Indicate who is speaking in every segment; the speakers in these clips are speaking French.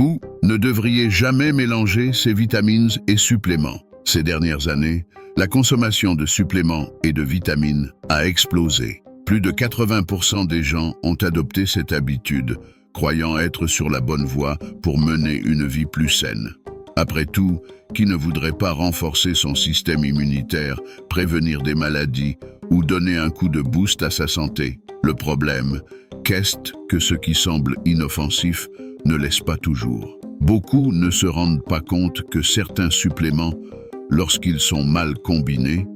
Speaker 1: Vous ne devriez jamais mélanger ces vitamines et suppléments. Ces dernières années, la consommation de suppléments et de vitamines a explosé. Plus de 80% des gens ont adopté cette habitude, croyant être sur la bonne voie pour mener une vie plus saine. Après tout, qui ne voudrait pas renforcer son système immunitaire, prévenir des maladies ou donner un coup de boost à sa santé? Le problème, qu'est-ce que ce qui semble inoffensif ne laisse pas toujours. Beaucoup ne se rendent pas compte que certains suppléments, lorsqu'ils sont mal combinés,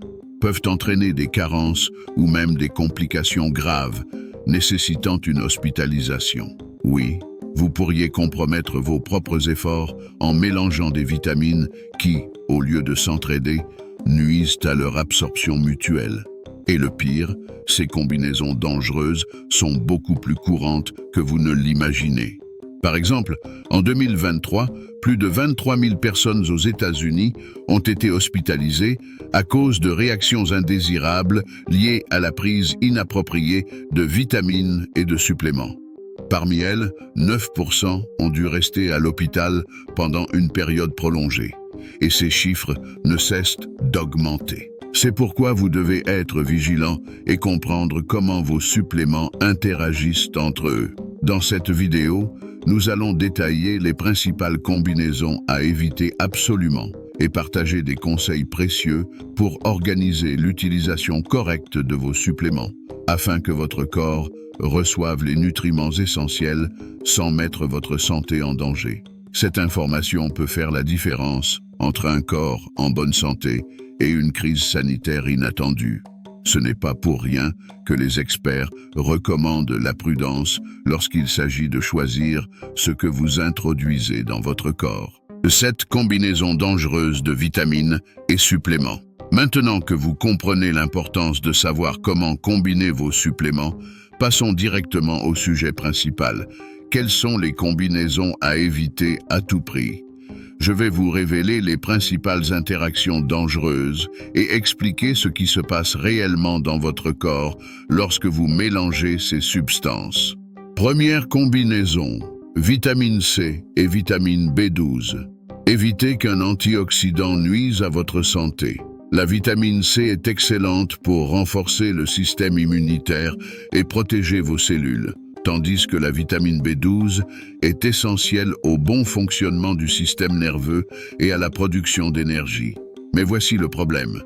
Speaker 1: peuvent entraîner des carences ou même des complications graves, nécessitant une hospitalisation. Oui, vous pourriez compromettre vos propres efforts en mélangeant des vitamines qui, au lieu de s'entraider, nuisent à leur absorption mutuelle. Et le pire, ces combinaisons dangereuses sont beaucoup plus courantes que vous ne l'imaginez. Par exemple, en 2023, plus de 23 000 personnes aux États-Unis ont été hospitalisées à cause de réactions indésirables liées à la prise inappropriée de vitamines et de suppléments. Parmi elles, 9% ont dû rester à l'hôpital pendant une période prolongée. Et ces chiffres ne cessent d'augmenter. C'est pourquoi vous devez être vigilant et comprendre comment vos suppléments interagissent entre eux. Dans cette vidéo, nous allons détailler les principales combinaisons à éviter absolument et partager des conseils précieux pour organiser l'utilisation correcte de vos suppléments, afin que votre corps reçoive les nutriments essentiels sans mettre votre santé en danger. Cette information peut faire la différence entre un corps en bonne santé et une crise sanitaire inattendue. Ce n'est pas pour rien que les experts recommandent la prudence lorsqu'il s'agit de choisir ce que vous introduisez dans votre corps. Cette combinaison dangereuse de vitamines et suppléments. Maintenant que vous comprenez l'importance de savoir comment combiner vos suppléments, passons directement au sujet principal. Quelles sont les combinaisons à éviter à tout prix? Je vais vous révéler les principales interactions dangereuses et expliquer ce qui se passe réellement dans votre corps lorsque vous mélangez ces substances. Première combinaison, vitamine C et vitamine B12. Évitez qu'un antioxydant nuise à votre santé. La vitamine C est excellente pour renforcer le système immunitaire et protéger vos cellules, tandis que la vitamine B12 est essentielle au bon fonctionnement du système nerveux et à la production d'énergie. Mais voici le problème.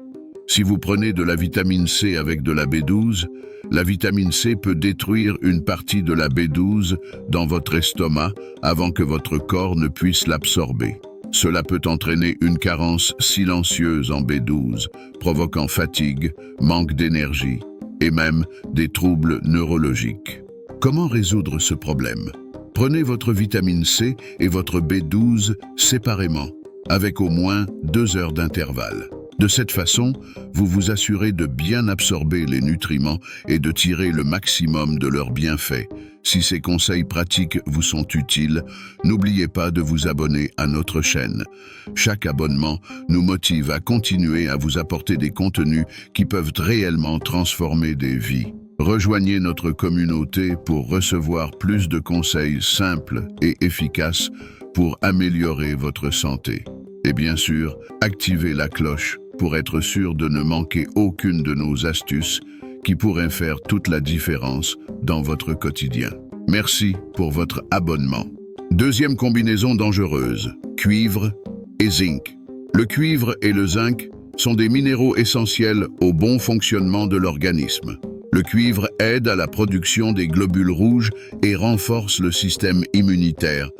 Speaker 1: Si vous prenez de la vitamine C avec de la B12, la vitamine C peut détruire une partie de la B12 dans votre estomac avant que votre corps ne puisse l'absorber. Cela peut entraîner une carence silencieuse en B12, provoquant fatigue, manque d'énergie et même des troubles neurologiques. Comment résoudre ce problème? Prenez votre vitamine C et votre B12 séparément, avec au moins 2 heures d'intervalle. De cette façon, vous vous assurez de bien absorber les nutriments et de tirer le maximum de leurs bienfaits. Si ces conseils pratiques vous sont utiles, n'oubliez pas de vous abonner à notre chaîne. Chaque abonnement nous motive à continuer à vous apporter des contenus qui peuvent réellement transformer des vies. Rejoignez notre communauté pour recevoir plus de conseils simples et efficaces pour améliorer votre santé. Et bien sûr, activez la cloche pour être sûr de ne manquer aucune de nos astuces qui pourraient faire toute la différence dans votre quotidien. Merci pour votre abonnement. Deuxième combinaison dangereuse, cuivre et zinc. Le cuivre et le zinc sont des minéraux essentiels au bon fonctionnement de l'organisme. Le cuivre aide à la production des globules rouges et renforce le système immunitaire,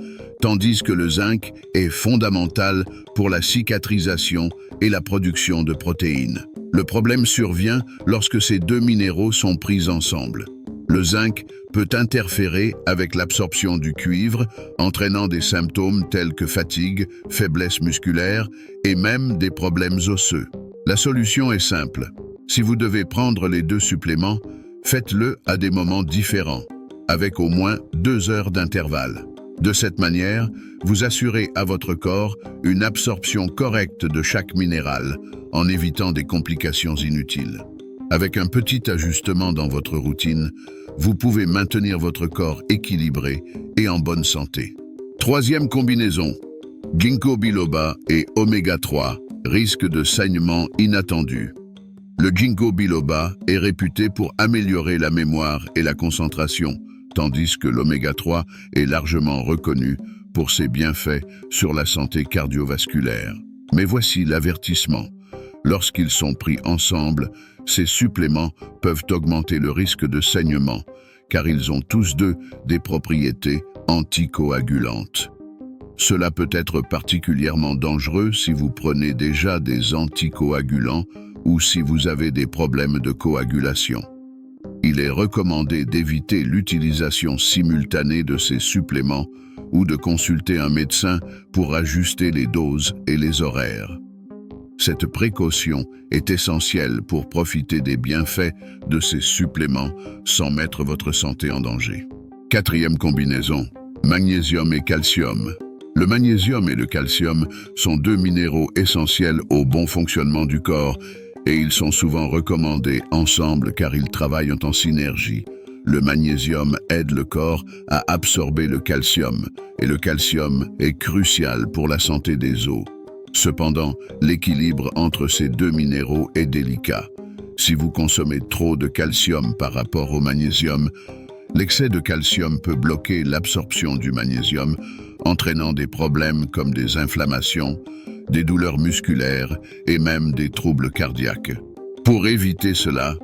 Speaker 1: tandis que le zinc est fondamental pour la cicatrisation et la production de protéines. Le problème survient lorsque ces deux minéraux sont pris ensemble. Le zinc peut interférer avec l'absorption du cuivre, entraînant des symptômes tels que fatigue, faiblesse musculaire et même des problèmes osseux. La solution est simple. Si vous devez prendre les deux suppléments, faites-le à des moments différents, avec au moins 2 heures d'intervalle. De cette manière, vous assurez à votre corps une absorption correcte de chaque minéral, en évitant des complications inutiles. Avec un petit ajustement dans votre routine, vous pouvez maintenir votre corps équilibré et en bonne santé. Troisième combinaison, ginkgo biloba et oméga 3, risque de saignement inattendu. Le ginkgo biloba est réputé pour améliorer la mémoire et la concentration, tandis que l'oméga 3 est largement reconnu pour ses bienfaits sur la santé cardiovasculaire. Mais voici l'avertissement. Lorsqu'ils sont pris ensemble, ces suppléments peuvent augmenter le risque de saignement, car ils ont tous deux des propriétés anticoagulantes. Cela peut être particulièrement dangereux si vous prenez déjà des anticoagulants ou si vous avez des problèmes de coagulation. Il est recommandé d'éviter l'utilisation simultanée de ces suppléments ou de consulter un médecin pour ajuster les doses et les horaires. Cette précaution est essentielle pour profiter des bienfaits de ces suppléments sans mettre votre santé en danger. Quatrième combinaison, magnésium et calcium. Le magnésium et le calcium sont deux minéraux essentiels au bon fonctionnement du corps et ils sont souvent recommandés ensemble car ils travaillent en synergie. Le magnésium aide le corps à absorber le calcium et le calcium est crucial pour la santé des os. Cependant, l'équilibre entre ces deux minéraux est délicat. Si vous consommez trop de calcium par rapport au magnésium, l'excès de calcium peut bloquer l'absorption du magnésium, entraînant des problèmes comme des inflammations, des douleurs musculaires et même des troubles cardiaques. Pour éviter cela,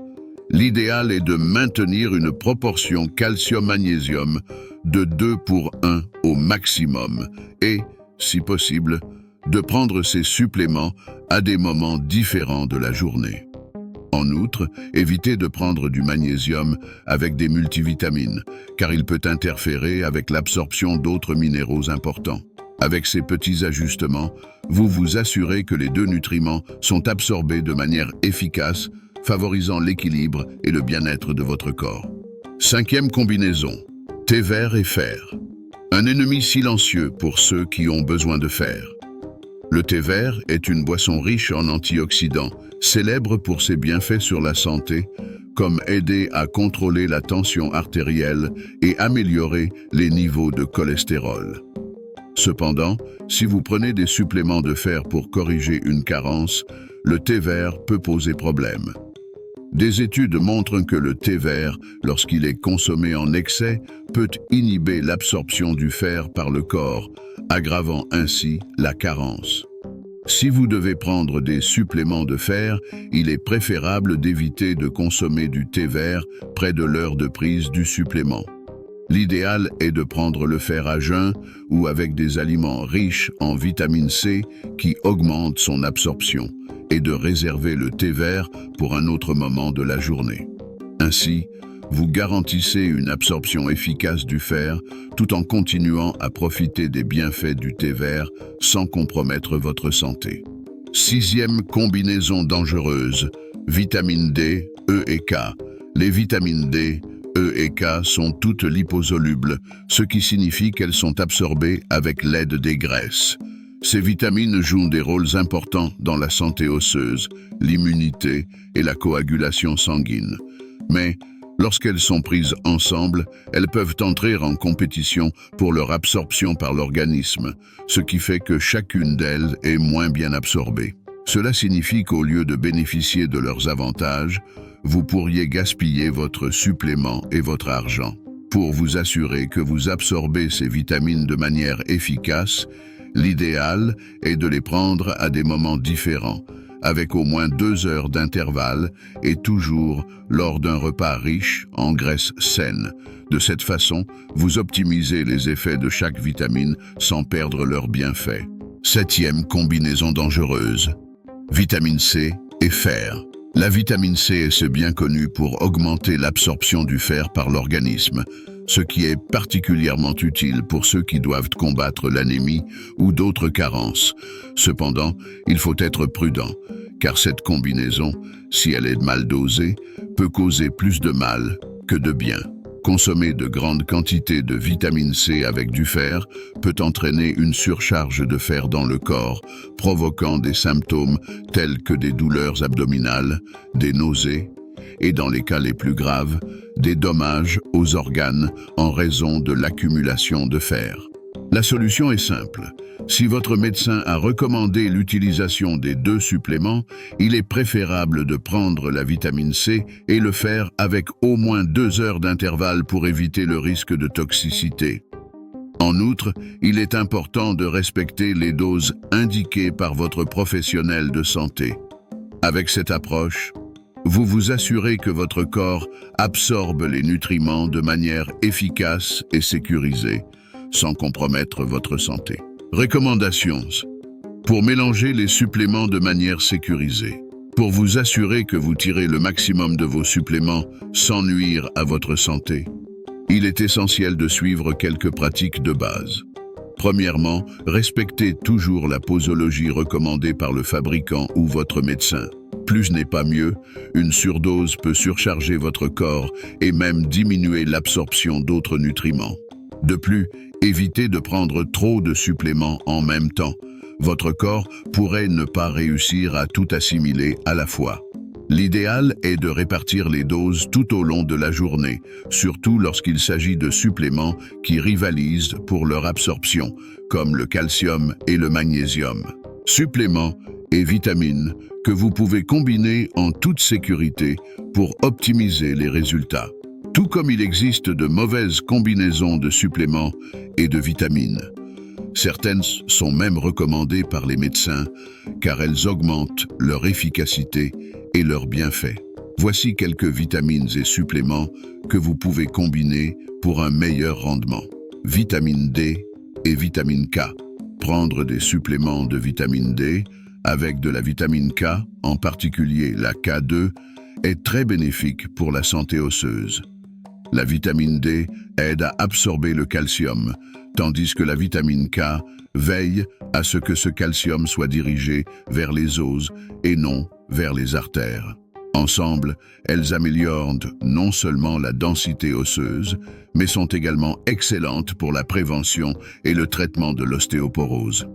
Speaker 1: l'idéal est de maintenir une proportion calcium-magnésium de 2:1 au maximum et, si possible, de prendre ces suppléments à des moments différents de la journée. En outre, évitez de prendre du magnésium avec des multivitamines, car il peut interférer avec l'absorption d'autres minéraux importants. Avec ces petits ajustements, vous vous assurez que les deux nutriments sont absorbés de manière efficace, favorisant l'équilibre et le bien-être de votre corps. Cinquième combinaison, thé vert et fer. Un ennemi silencieux pour ceux qui ont besoin de fer. Le thé vert est une boisson riche en antioxydants, célèbre pour ses bienfaits sur la santé, comme aider à contrôler la tension artérielle et améliorer les niveaux de cholestérol. Cependant, si vous prenez des suppléments de fer pour corriger une carence, le thé vert peut poser problème. Des études montrent que le thé vert, lorsqu'il est consommé en excès, peut inhiber l'absorption du fer par le corps, aggravant ainsi la carence. Si vous devez prendre des suppléments de fer, il est préférable d'éviter de consommer du thé vert près de l'heure de prise du supplément. L'idéal est de prendre le fer à jeun ou avec des aliments riches en vitamine C qui augmentent son absorption et de réserver le thé vert pour un autre moment de la journée. Ainsi, vous garantissez une absorption efficace du fer tout en continuant à profiter des bienfaits du thé vert sans compromettre votre santé. Sixième combinaison dangereuse, vitamine D, E et K. Les vitamines D, E et K sont toutes liposolubles, ce qui signifie qu'elles sont absorbées avec l'aide des graisses. Ces vitamines jouent des rôles importants dans la santé osseuse, l'immunité et la coagulation sanguine. Mais, lorsqu'elles sont prises ensemble, elles peuvent entrer en compétition pour leur absorption par l'organisme, ce qui fait que chacune d'elles est moins bien absorbée. Cela signifie qu'au lieu de bénéficier de leurs avantages, vous pourriez gaspiller votre supplément et votre argent. Pour vous assurer que vous absorbez ces vitamines de manière efficace, l'idéal est de les prendre à des moments différents, avec au moins 2 heures d'intervalle et toujours lors d'un repas riche en graisses saines. De cette façon, vous optimisez les effets de chaque vitamine sans perdre leurs bienfaits. Septième combinaison dangereuse, vitamine C et fer. La vitamine C est bien connue pour augmenter l'absorption du fer par l'organisme, ce qui est particulièrement utile pour ceux qui doivent combattre l'anémie ou d'autres carences. Cependant, il faut être prudent, car cette combinaison, si elle est mal dosée, peut causer plus de mal que de bien. Consommer de grandes quantités de vitamine C avec du fer peut entraîner une surcharge de fer dans le corps, provoquant des symptômes tels que des douleurs abdominales, des nausées et, dans les cas les plus graves, des dommages aux organes en raison de l'accumulation de fer. La solution est simple. Si votre médecin a recommandé l'utilisation des 2 suppléments, il est préférable de prendre la vitamine C et le faire avec au moins 2 heures d'intervalle pour éviter le risque de toxicité. En outre, il est important de respecter les doses indiquées par votre professionnel de santé. Avec cette approche, vous vous assurez que votre corps absorbe les nutriments de manière efficace et sécurisée, sans compromettre votre santé. Recommandations. Pour mélanger les suppléments de manière sécurisée. Pour vous assurer que vous tirez le maximum de vos suppléments sans nuire à votre santé, il est essentiel de suivre quelques pratiques de base. Premièrement, respectez toujours la posologie recommandée par le fabricant ou votre médecin. Plus n'est pas mieux, une surdose peut surcharger votre corps et même diminuer l'absorption d'autres nutriments. De plus, évitez de prendre trop de suppléments en même temps. Votre corps pourrait ne pas réussir à tout assimiler à la fois. L'idéal est de répartir les doses tout au long de la journée, surtout lorsqu'il s'agit de suppléments qui rivalisent pour leur absorption, comme le calcium et le magnésium. Suppléments et vitamines que vous pouvez combiner en toute sécurité pour optimiser les résultats. Tout comme il existe de mauvaises combinaisons de suppléments et de vitamines. Certaines sont même recommandées par les médecins car elles augmentent leur efficacité et leurs bienfaits. Voici quelques vitamines et suppléments que vous pouvez combiner pour un meilleur rendement. Vitamine D et vitamine K. Prendre des suppléments de vitamine D avec de la vitamine K, en particulier la K2, est très bénéfique pour la santé osseuse. La vitamine D aide à absorber le calcium, tandis que la vitamine K veille à ce que ce calcium soit dirigé vers les os et non vers les artères. Ensemble, elles améliorent non seulement la densité osseuse, mais sont également excellentes pour la prévention et le traitement de l'ostéoporose.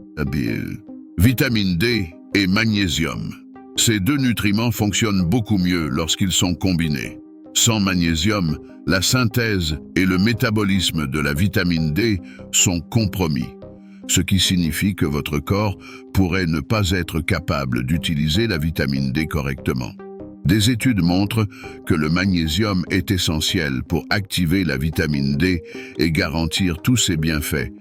Speaker 1: Vitamine D et magnésium. Ces 2 nutriments fonctionnent beaucoup mieux lorsqu'ils sont combinés. Sans magnésium, la synthèse et le métabolisme de la vitamine D sont compromis, ce qui signifie que votre corps pourrait ne pas être capable d'utiliser la vitamine D correctement. Des études montrent que le magnésium est essentiel pour activer la vitamine D et garantir tous ses bienfaits,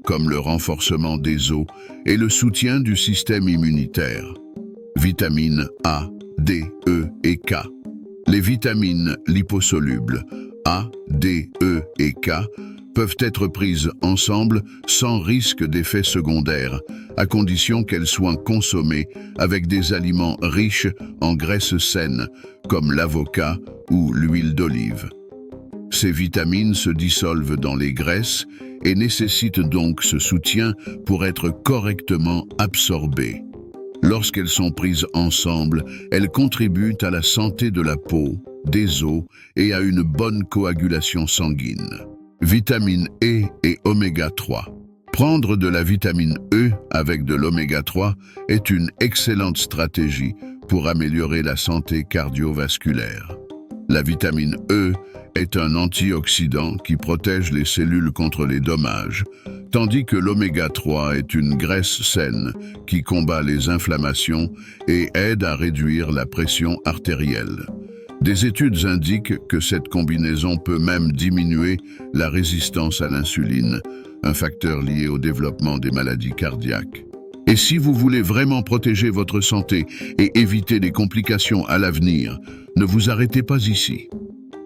Speaker 1: comme le renforcement des os et le soutien du système immunitaire. Vitamines A, D, E et K. Les vitamines liposolubles A, D, E et K peuvent être prises ensemble sans risque d'effets secondaires, à condition qu'elles soient consommées avec des aliments riches en graisses saines, comme l'avocat ou l'huile d'olive. Ces vitamines se dissolvent dans les graisses et nécessitent donc ce soutien pour être correctement absorbées. Lorsqu'elles sont prises ensemble, elles contribuent à la santé de la peau, des os et à une bonne coagulation sanguine. Vitamine E et oméga 3. Prendre de la vitamine E avec de l'oméga 3 est une excellente stratégie pour améliorer la santé cardiovasculaire. La vitamine E est un antioxydant qui protège les cellules contre les dommages, tandis que l'oméga 3 est une graisse saine qui combat les inflammations et aide à réduire la pression artérielle. Des études indiquent que cette combinaison peut même diminuer la résistance à l'insuline, un facteur lié au développement des maladies cardiaques. Et si vous voulez vraiment protéger votre santé et éviter des complications à l'avenir, ne vous arrêtez pas ici.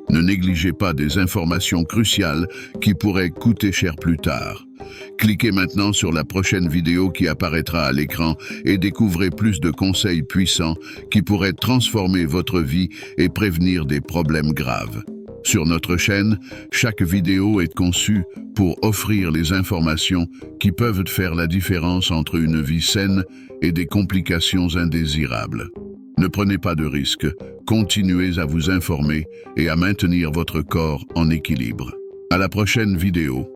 Speaker 1: Ne négligez pas des informations cruciales qui pourraient coûter cher plus tard. Cliquez maintenant sur la prochaine vidéo qui apparaîtra à l'écran et découvrez plus de conseils puissants qui pourraient transformer votre vie et prévenir des problèmes graves. Sur notre chaîne, chaque vidéo est conçue pour offrir les informations qui peuvent faire la différence entre une vie saine et des complications indésirables. Ne prenez pas de risques, continuez à vous informer et à maintenir votre corps en équilibre. À la prochaine vidéo.